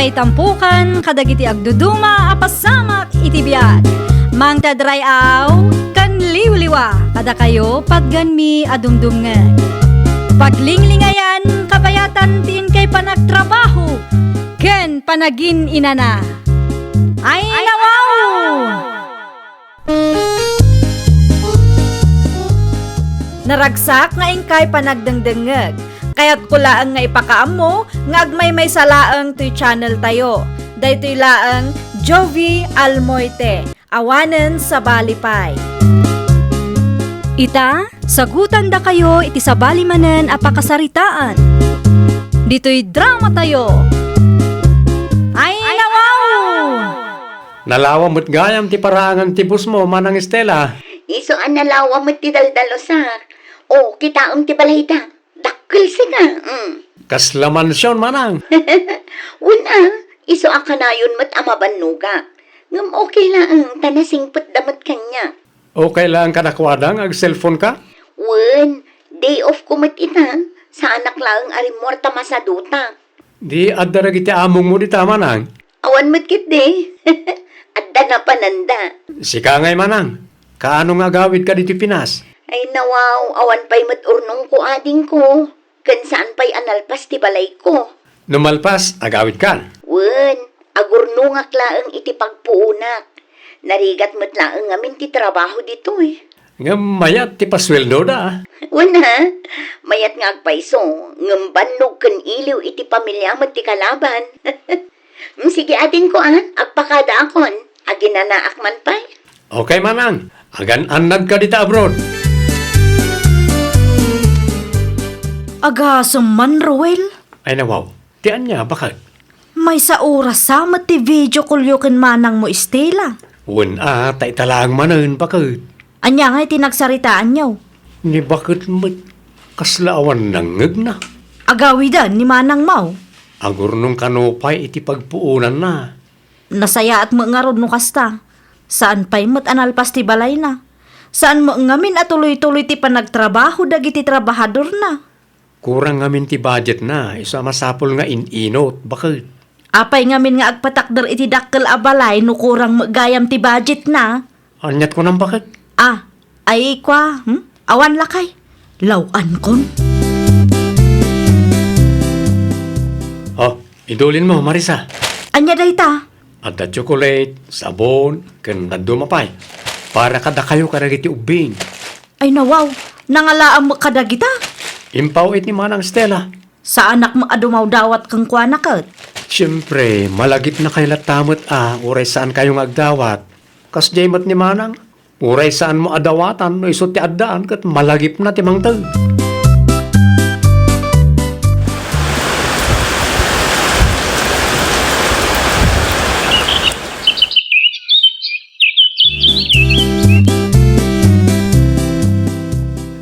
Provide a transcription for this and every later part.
Makaitampukan kadagiti agduduma apasamak iti biag. Mang tadrayaw kan liwliwa kada kayo padganmi adumdumngan. Paglinglingayan kapayatan tin kay panagtrabaho ken panagin inana. Ay nawaw! Naragsak nga ingkay panagdengdengeg. Kaya't kulaang nga ipakaam mo, nga agmay may salaang to'y channel tayo. Daytoy laang Jovi Almoite, awanen sa balipay. Ita, sagutan da kayo iti sa balimanen apakasaritaan. Dito'y drama tayo. Ay nawaw! Nalawa mo't gayam ti parangan ti bus mo, Manang Estela. Iso an nalawa mo't ti daldalos ha. O, kitaom ti balayda. Dakkel siya. Kaslaman siyon, Manang. Una, iso akanayon mo't amabanuga. Ngam okay lang, tanasingpot damot kanya. Okay lang kadakwadang ag cellphone ka? Wen, day off ko mo't ita. Sa anak lang arimorta masaduta. Di addarag iti among mo dita, Manang. Awan mo't kit de. Adda na pananda. Sika ngay, Manang. Kaano nga gawid ka dito Pinas? Ay nawaw, awan pa'y maturnong ko ading ko. Kan saan pa'y analpas ti balay ko. Numalpas, agawid ka. Wen, agurnungak laang iti pagpuunak. Narigat mo't laang amin ti trabaho dito eh. Nga mayat ti pasweldo da. Wen ha, mayat nga agpaiso, ngam bannog kan iliw iti pamilya mo't ti kalaban. Sige ading ko agpakada akon, aginanaak man pa'y. Okay, Manang. Agan-anad ka dita abroad. Agasam man, Roel. Ay nawaw. Tian niya, bakit? May sa oras sa ti video kulyokin manang mo Estela. Tay talaang manan, bakit? Anya nga tinagsaritaan niyo. Ni bakit mo't kaslaawan nangag na? Agawidan ni manang mau. Agurnong kanopay iti pagpuunan na. Nasaya at mga no kasta. Saan pa'y mo't analpas ti balay na? Saan mo ngamin at tuloy-tuloy ti panagtrabaho dagiti trabahador na? Kurang ngamin ti budget na, isa masapol nga inot, bakit? Apay ngamin nga agpatakder iti dakkel a balay no kurang magayam ti budget na? Anyat ko nang bakit? Ay kwa, awan lakay. Lawan kon. Oh, idulin mo, Marisa. Anya dayta? Adda chocolate, sabon, ken nadumapay. Para kada kayo karagiti ubing. Ay nawaw, nangalaang mo kadagita. Impaw it ni Manang Stella. Sa anak mo adumaw dawat kang kwanakat. Siyempre, malagip na kayo latamot uray saan kayong agdawat. Kas jaymat ni Manang, uray saan mo adawatan, no isot ti addaan, kat malagip na ti mangtag.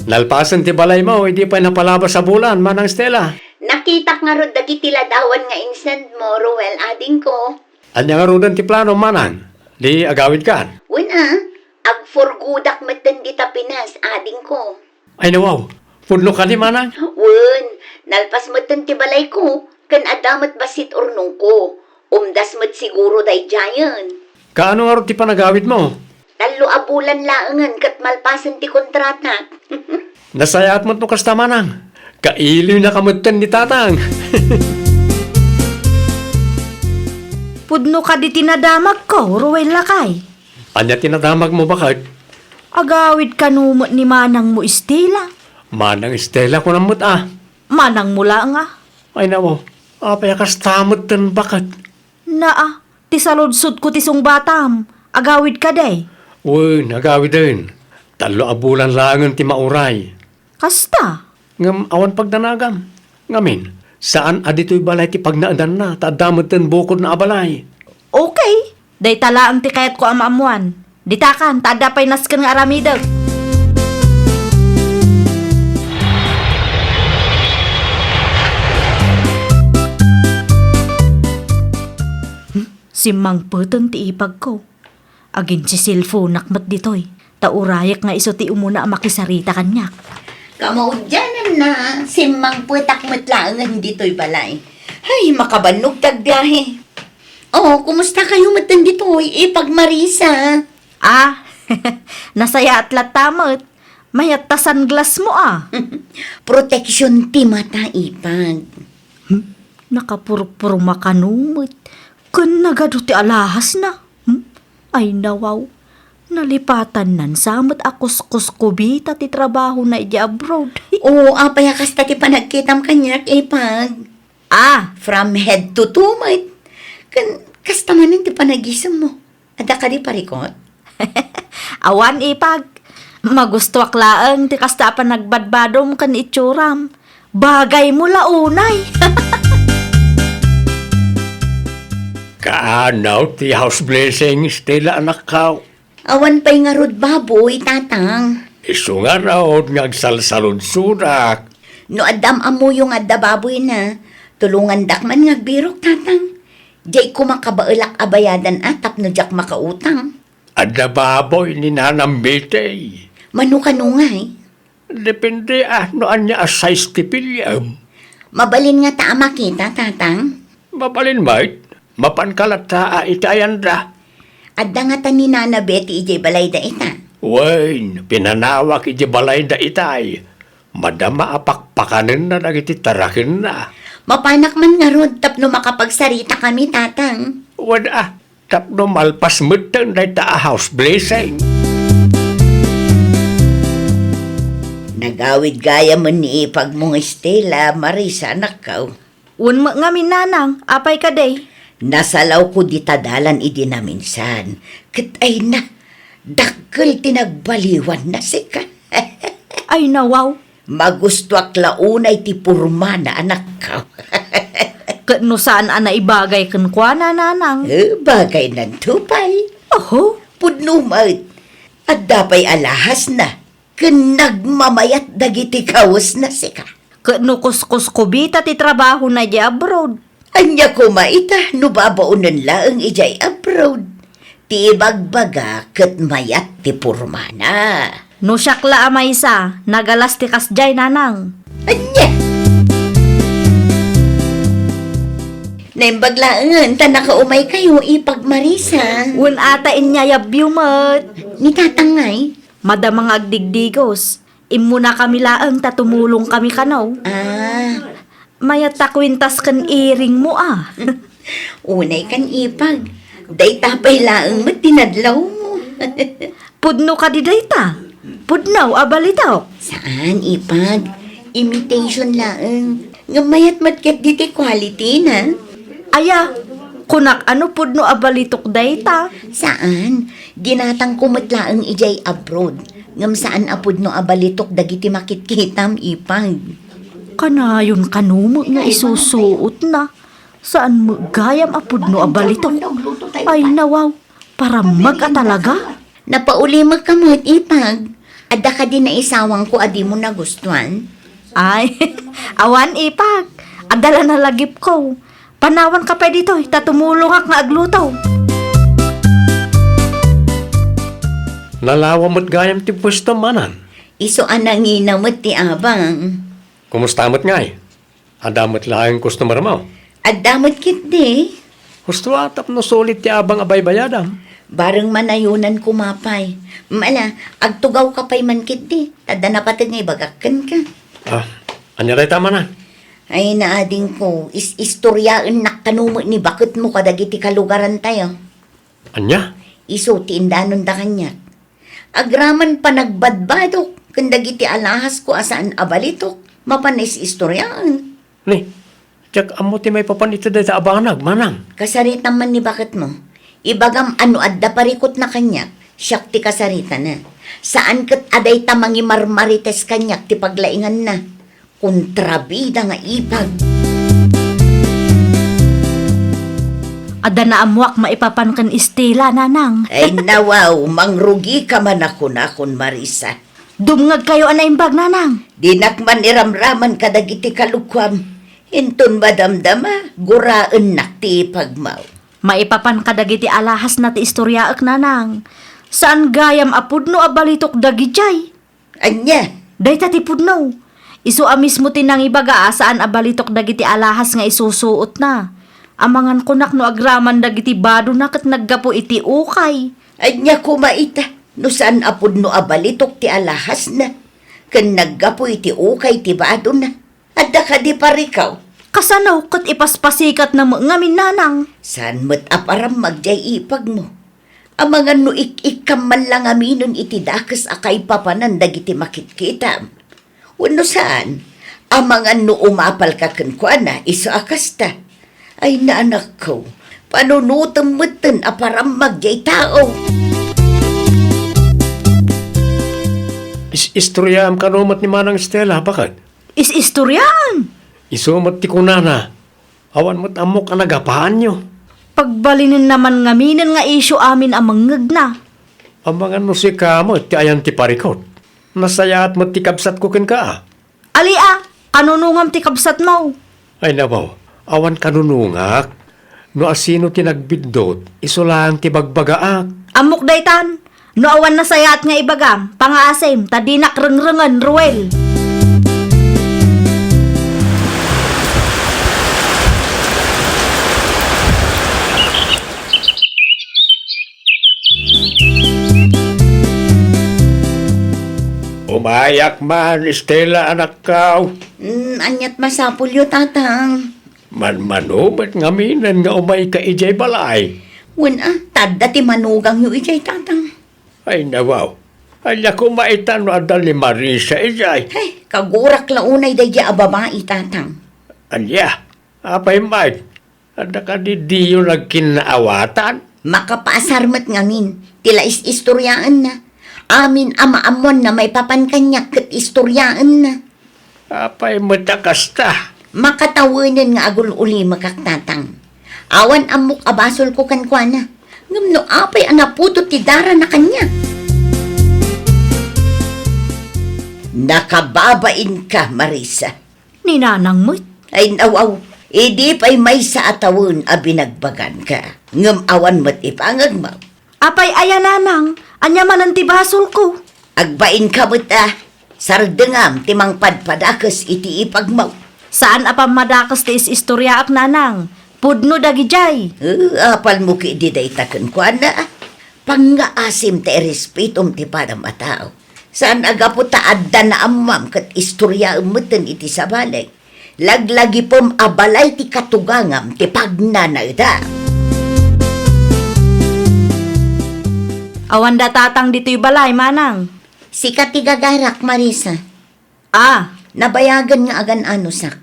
Nalpasan ti balay mo, hindi pa napalabas sa bulan, Manang Stella. Nakitak nga rod dagiti ladawan nga insend mo, Roel, ading ko. Anya nga rudan ti plano, Manang? Di agawid ka? Wen agforgudak matan di Pinas, ading ko. Ay nawaw, pudlo ka ni Manang? Wen, nalpas matan ti balay ko, kan adamat basit urnong ko. Umdas mat siguro day jayan. Kaano nga ro ti panagawid mo? Talo abulan laangan kat malpasan ti kontrata. Nasayaat mo ito kasta, Manang. Kailiw na kamutan ni Tatang. Pudno ka di tinadamag ko, Ruel lakay. Anya tinadamag mo bakit? Agawid ka numot ni manang mo Estela. Manang Estela ko namot Manang mula nga. Ay nawo, apay kastamot tan bakit? Ti saludsud ko ti sung batam. Agawid ka day. Uy, nagawid din. Talo abulan langan ti mauray. Kasta? Ngam awan pagdanagam. Ngamin, saan adito'y balay ti pagnaadan na, tadamot tan bukod na abalay. Okay. Day tala ang ti kayat ko amamuan. Ditakan, tada pa'y naskan nga aramidag. Si Mang Putong ti ipag ko. Agin si cellphone nakmat ditoy. Taurayak nga iso ti umuna makisarita kanya. Kamaudyanan na, simang putak matlangan dito'y balay. Ay, makabanog tagbiyahe. Oh, kumusta kayo matan ditoy? Ipag Marisa. Ah, nasaya at latamot. Mayat ta sunglass mo ah. Protection ti mata ipag. Nakapurok-purong makanumot. Kun nagado ti alahas na. Ay nawaw. Nalipatan nan samot akos-kos kubita ti trabaho na iti abroad. Oo, apay kasta ti panagkitam kanyak ipag. Ah, From head to toe, mate. Kasta manin ti panagisam mo. Ada ka di parikot? awan ipag. Magusto laeng ti kasta pa nagbadbadom kan itsuram. Bagay mo launay. Kaanaw ti house blessings tila anak ka. Awan pa'y nga rod baboy, tatang. Isu nga raw ngagsalsalod surak. No adam amo yung adda baboy na, tulungan dakman ngagbirok, tatang. Diyay ko makabailak abayadan atap no jak makautang. Adda baboy ni nanambitay. Mano kanungay. Depende noan niya size ti pilyam. Mabalin nga ta makita, tatang. Mapalin mait, mapankalat ta itayan da. Adda nga ta ni Nana Betty ijay balay da ita. Wain, pinanawak iti balay da itay. Madama apakpakanin na nagiti tarakin na. Mapanak man nga rod tapno makapagsarita kami, tatang. Wada, tapno malpas mutang da ita a house blessing. Nagawid gaya mo ni ipag mong Estela, Marisa, nakaw. Unmo nga minanang, apay ka day. Nasalaw ko di tadalan idi na minsan. Kat ay na, dakkel tinagbaliwan na sika. Ay nawaw. Magusto ak launay ti purma na anak ka. Kano saan ana ibagay kan kwa nanang. Bagay ng tupay. Oho, Pudnumat. At dapay alahas na. Kan nagmamayat dagiti kawas na sika. kano kuskus kubita ti trabaho na di abroad. Anya ko maita, no babaunan laang ijay abroad. Ti ibagbaga kat mayat ti purmana. No syakla amay sa, nagalas ti kasjay nanang. Anya! Naimbaglaan, ta nakaumay kayo ipag Marisa. Un ata inyayab yumat. Ni tatangay. Madamang agdigdigos. Imuna kami laang tatumulong kami kanaw. Ah, Mayat takwintas kan iring mo ah. unay kan ipag. Day tapay laang matinadlaw mo. Pudno ka di dayta. Pudnaw abalitaw. Saan ipag? Imitation laang. Ngamayat matket diti quality na. Aya, kunak ano pudno abalitok dayta. Saan? Ginatang kumatlaang ijay abroad. Ngam saan apod no abalitok dagiti makitkitam ipag. Kanayon kanumo nga isusuot na. Saan mo gayam apud no abalitok? Ay nawaw, para mag talaga. Napauli magkamot ipag. Ada ka din na isawang ko adi mo nagustuhan. Ay, awan ipag. Adala na lagip ko. Panawan ka pa dito, tatumulong ak nga aglutaw. Nalawa mo't gayam ti pwesto manan. Iso ananginamot ti abang. Kumusta mo't ngay? Adamot lang customer mo. At damot kit di. Gusto atap no sulit ti abang abay bayadam. Bareng manayunan kumapay. Mala, agtugaw ka pa'y man kit di. Tada na pati nga ibagakan ka. Anya ray tama na. Ay naading ko, istoryaan nakanumo ni bakit mo kadagiti kalugaran tayo. Anya? Iso ti indanon da kanyak. Agraman pa nagbadbadok, kandagiti alahas ko asaan abalitok, mapanis istoryaan. Ni, tsak amo ti may papanito dahil sa abanag, manang. Kasarita man ni bakit mo. Ibagam ano adda parikot na kanyak, siyak ti kasarita na. Saan kat aday tamangi marmarites kanyak ti paglaingan na. Kontrabida nga ipag. Ada na amuak maipapan kan Estela nanang. Ay nawaw, mangrugi ka man ako na kun Marisa. Dumngag kayo ana imbag nanang. Dinakman iramraman kadagiti kalukwam. Hinton madamdama, guraan nakti pagmaw. Maipapan kadagiti alahas na ti istoryaak nanang. Saan gayam apudno abalitok dagijay? Anya, Dayta ti pudno. Isu amis mo tinang ibaga saan abalitok dagiti alahas nga isusuot na. Amangan ko nak no agraman dagiti bado na kat naggapo iti ukay. Anya kumaita, no saan apod no abalitok ti alahas na. Kan naggapo iti ukay ti bado na. Adda ka di parikaw. Kasanaw kat ipaspasikat na ngamin nanang. Saan mo't aparam magjay ipag mo? Amangan no ik-ikam man lang aminon iti dakas akay papanan dagiti makikita. Wano saan? Amangan no umapal ka kankwana, iso akasta. Ay naanak ko, panunutam mo't aparam magjay tao. Istoryam kanumat ni Manang Stella, bakit? Is-istoryaan. Isumat ti kunana. Awan mo't amok ang nagapaan nyo. Pagbalinin naman ngaminan nga isyo amin amang na. Ang mga musika mo, ti ayan ti parikot. Nasayaat mo ti kabsat ko kin ka. Alia, kanunungam ti kabsat mo. Ay nabaw, awan kanunungak. No asino ti nagbidot, isulang ti bagbagaak. Amok daytan. No awan na sayat nga ibagam, pangaasim, tadinak rengrengan, Ruel. Umayak man, Stella, anak kaw. Anyat masapulyo, tatang. Man-manumat ngaminan nga umay ka ijay balay. Tadda ti manugang yu ijay, tatang. Ay nawaw, ala ko maitan no adal ni Marisa ijay. Hey, kagurak launay day di ababai, tatang. Anya, apay man, ada ka di diyo nagkinaawatan. Makapasarmat ngamin, tila istoryaan na. Amin ama-amon na may papankanyak kat istoryaan na. Apay matakasta. Makatawanan nga agul uli makaktatang. Awan amok abasol ko kankwana. Ngamno apay anaputo ti dara na kanya. Nakababain ka, Marisa. Ni nanang mo't. Ay nawaw, idi pa'y may sa atawon a binagbagan ka. Ngam awan mo't ipangag mo. Apay aya nanang, anya man ang tibasol ko. Agbain ka mo't sardengam timang padpadakas iti ipagmaw. Saan apam madakas ti istorya ak nanang? Pudno dagijay. Apal mo ki di day taken ko na. Pangaasim te respetum ti padam atao. Saan aga po taadda na amam kat istorya umutan iti sabalay. Laglagi pom abalay ti katugangam ti pagnanay da. Awan da tatang dito'y balay manang. Si katigagarak, Marisa. Ah, Nabayagan nga agan anusak.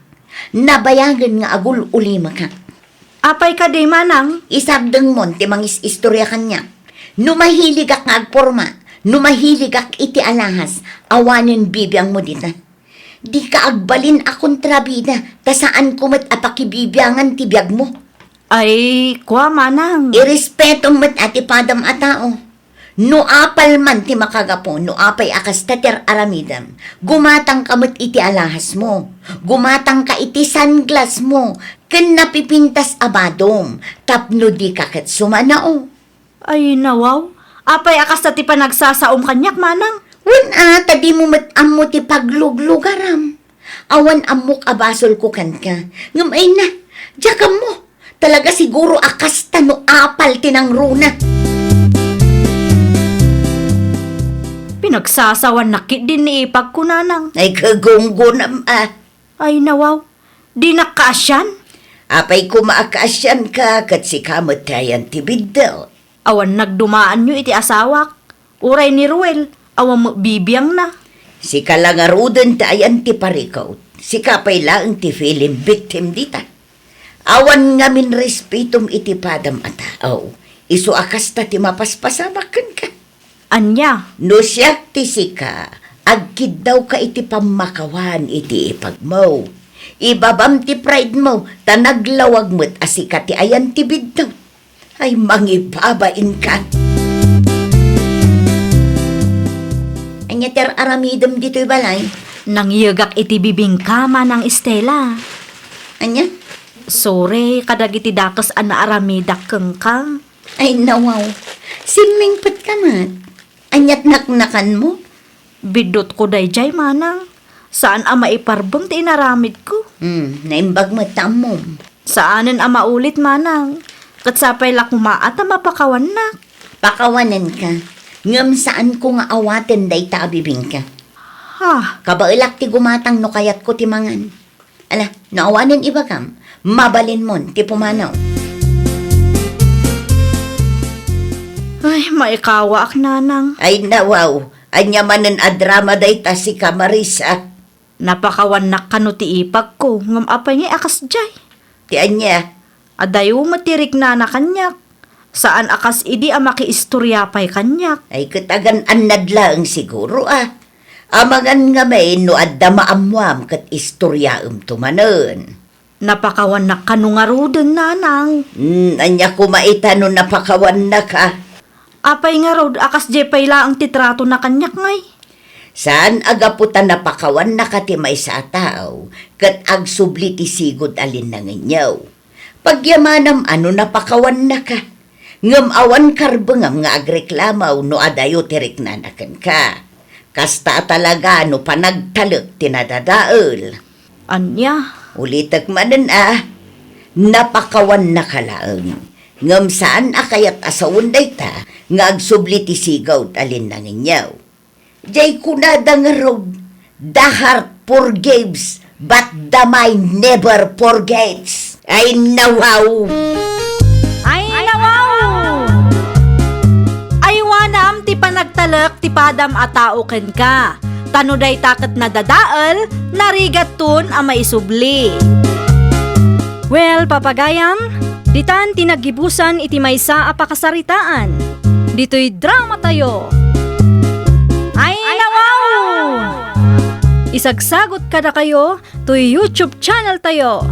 Nabayagan nga agul ulima ka. apay ka di manang. Isabdeng mon ti mangis istorya kanya. Numahilig ak nga agporma. Numahilig ak iti alahas. Awanin bibiyang mo dita. Di ka agbalin akong trabida. Ta saan kumat apakibibiyangan ti biyag mo. Ay, kwa manang. Irespeto mo't ati padam atao. No apal man ti makagapo, no apay akas tater aramidam. Gumatang ka mo't iti alahas mo. Gumatang ka iti sunglass mo. Ken napipintas abadom. Tapno di kakat sumanao. Ay, nawaw. Apay akas na ti panagsasaom kanyak manang. Tadi mo mo't amo ti pagluglugaram. Awan amok abasol ko kan ka. Ngamay na, diyakam mo. Talaga siguro akas tano apal tinangruna. Pinagsasawan nakit din ni ipag ko nanang. Ay kagunggunam Ay, nawaw. Di nakasyan. Apay kumaakasyan ka kat si kamatayan ti biddaw. Awan nagdumaan nyo iti asawak. Uray ni Ruel. Awan mo bibiyang na. Si kalangarudan tayan ti parikaw. Si kapay laang ti film victim dita. Awan nga min respitum iti padam atao. Isu akas ta ti mapaspasamakan ka. Anya. No siya ti sika, agkid daw ka iti pamakawan iti ipagmaw. Ibabam ti pride mo, tanaglawag mo't asika ti ayan ti biddaw. Ay mangibabain ka. Anya ter aramidam dito'y balay. Nangyagak iti bibingkama ng Estela. Anya? Sore, kadagiti dakas ana aramidak keng ka. Ay nawaw, simingpat ka mat. Anyat naknakan mo? Bidot ko dayjay manang. Saan ama iparbang ti inaramid ko? Naimbag mo tamom. Saanan ang maulit manang? Katsapay la kumaat ang mapakawan na. Pakawanan ka. Ngam saan ko nga awaten day taabibing ka. Ha, Kabailak ti gumatang no kayat ko ti mangan. Ala, naawanan iba kam. Mabalin mon ti pumanaw. ay maikawa ak nanang. Ay nawaw. Anya manen adrama day ta si Camarisa. Napakawan na kano ti ipag ko, ngam apay nga akas jay. Ti anya. Adayo matirik na kanyak. Saan akas idi ang makiistorya pa'y kanyak. Ay katagan annadlaang siguro ah. Amangan nga may no adda maamwam kat istoryaem tumanen. Napakawan na kano nga ruden nanang. Anya kumaita no napakawan na ka. Apay nga rod, akas jay pa'y laang titrato na kanyak ngay. Saan agaputan napakawan na ka ti may sa tao, kat agsubli ti sigod alin na nganyaw. Pagyamanam ano napakawan na ka. Ngam awan karbengam nga agreklamaw no adayo tirik na nakan ka. Kasta talaga no panagtalek tinadadaol. Anya, Ulitak manan ah, napakawan na kalaang. Ngam saan akayat asawon day ta, nga agsubli ti sigaw alin na nganyaw. Jay kunada nga road, the heart forgives, but the mind never forgets. Ay nawaw! ay nawaw! Ay wanam ti panagtalak ti padam a tao ken ka. Tanuday taket na dadaal, narigat tun a maisubli. Well, papagayam, ditan tinagibusan iti maysa a pakasaritaan. Dito'y drama tayo. Ay nawaw! Isagsagot kada kayo to YouTube channel tayo.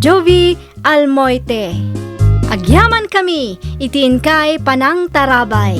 Jovi Almoite. Agyaman kami, itiin kay Panang Tarabay.